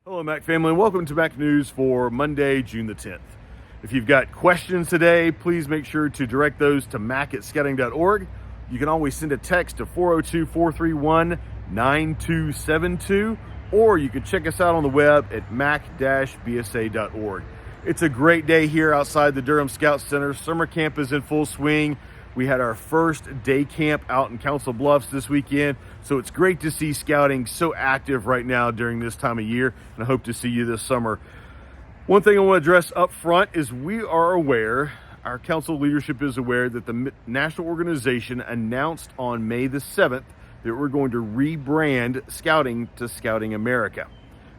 Hello, Mac family, and welcome to Mac News for Monday, June the 10th. If you've got questions today, please make sure to direct those to mac@scouting.org. You can always send a text to 402-431-9272, or you can check us out on the web at mac-bsa.org. It's a great day here outside the Durham Scout Center. Summer camp is in full swing. We had our first day camp out in Council Bluffs this weekend, so it's great to see scouting so active right now during this time of year, and I hope to see you this summer. One thing I want to address up front is we are aware, our council leadership is aware, that the national organization announced on May the 7th that we're going to rebrand Scouting to Scouting America.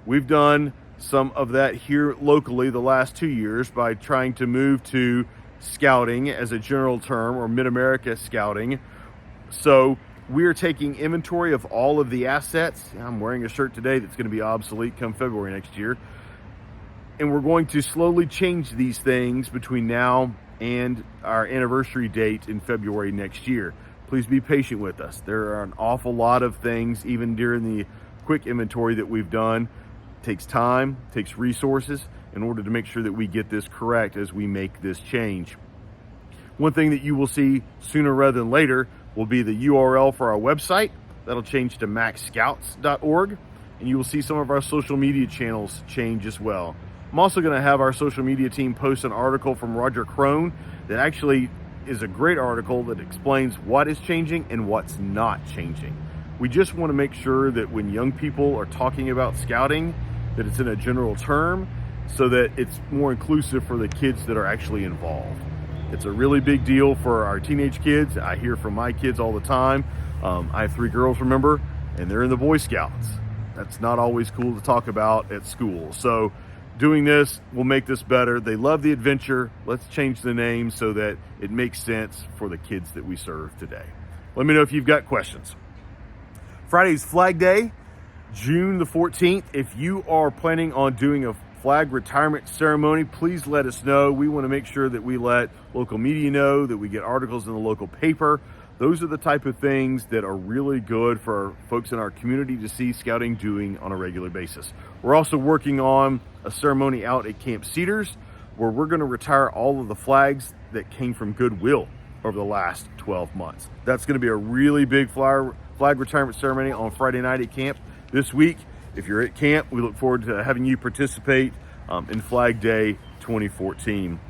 We've done some of that here locally the last 2 years by trying to move to Scouting as a general term, or Mid-America Scouting. So we are taking inventory of all of the assets. I'm wearing a shirt today that's going to be obsolete come February next year. And we're going to slowly change these things between now and our anniversary date in February next year. Please be patient with us. There are an awful lot of things, even during the quick inventory that we've done. It takes time, takes resources in order to make sure that we get this correct as we make this change. One thing that you will see sooner rather than later will be the URL for our website. That'll change to macscouts.org, and you will see some of our social media channels change as well. I'm also going to have our social media team post an article from Roger Crone that actually is a great article that explains what is changing and what's not changing. We just want to make sure that when young people are talking about scouting, that it's in a general term, so that it's more inclusive for the kids that are actually involved. It's a really big deal for our teenage kids. I hear from my kids all the time. I have 3 girls, remember, and they're in the Boy Scouts. That's not always cool to talk about at school. So doing this will make this better. They love the adventure. Let's change the name so that it makes sense for the kids that we serve today. Let me know if you've got questions. Friday's Flag Day, June the 14th. If you are planning on doing a flag retirement ceremony, please let us know. We want to make sure that we let local media know, that we get articles in the local paper. Those are the type of things that are really good for folks in our community to see scouting doing on a regular basis. We're also working on a ceremony out at Camp Cedars where we're going to retire all of the flags that came from Goodwill over the last 12 months. That's going to be a really big flag retirement ceremony on Friday night at camp this week. If you're at camp, we look forward to having you participate in Flag Day 2014.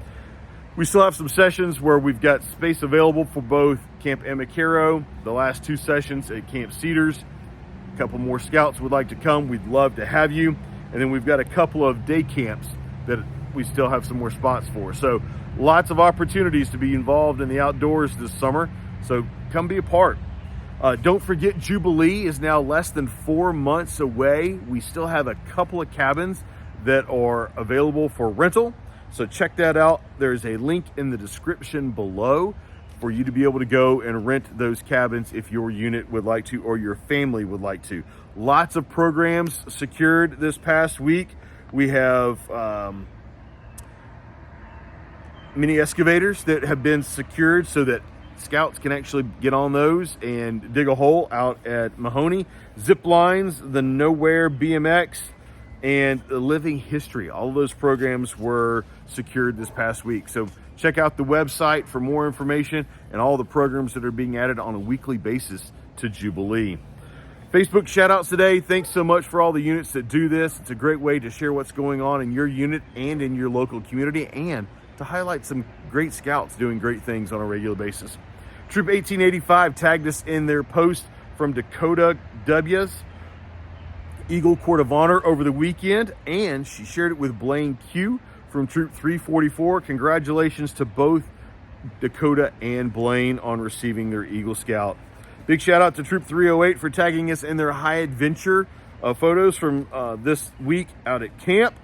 We still have some sessions where we've got space available for both Camp Amikaro, the last 2 sessions at Camp Cedars. A couple more scouts would like to come. We'd love to have you. And then we've got a couple of day camps that we still have some more spots for. So lots of opportunities to be involved in the outdoors this summer. So come be a part. Don't forget, Jubilee is now less than 4 months away. We still have a couple of cabins that are available for rental. So check that out. There's a link in the description below for you to be able to go and rent those cabins if your unit would like to, or your family would like to. Lots of programs secured this past week. We have mini excavators that have been secured so that scouts can actually get on those and dig a hole out at Mahoney. Zip lines, the Nowhere BMX, and the Living History. All of those programs were secured this past week. So check out the website for more information and all the programs that are being added on a weekly basis to Jubilee. Facebook shout outs today. Thanks so much for all the units that do this. It's a great way to share what's going on in your unit and in your local community, and to highlight some great scouts doing great things on a regular basis. Troop 1885 tagged us in their post from Dakota W's Eagle Court of Honor over the weekend, and she shared it with Blaine Q from Troop 344. Congratulations to both Dakota and Blaine on receiving their Eagle Scout. Big shout out to Troop 308 for tagging us in their high adventure photos from this week out at camp.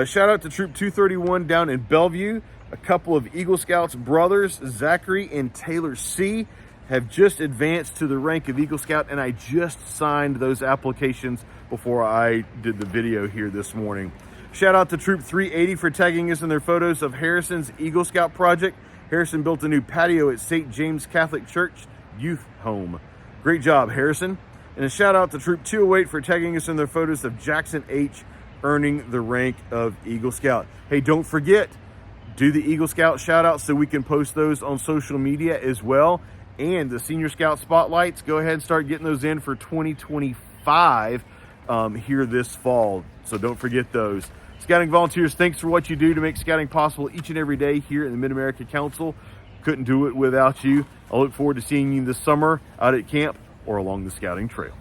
Shout out to Troop 231 down in Bellevue. A couple of Eagle Scouts brothers, Zachary and Taylor C., have just advanced to the rank of Eagle Scout, and I just signed those applications before I did the video here this morning. Shout out to Troop 380 for tagging us in their photos of Harrison's Eagle Scout project. Harrison built a new patio at St. James Catholic Church Youth Home. Great job, Harrison. And a shout out to Troop 208 for tagging us in their photos of Jackson H. earning the rank of Eagle Scout. Hey, don't forget, do the Eagle Scout shout out so we can post those on social media as well. And the Senior Scout Spotlights, go ahead and start getting those in for 2025 here this fall. So don't forget those. Scouting volunteers, thanks for what you do to make scouting possible each and every day here in the Mid-America Council. Couldn't do it without you. I look forward to seeing you this summer out at camp or along the scouting trail.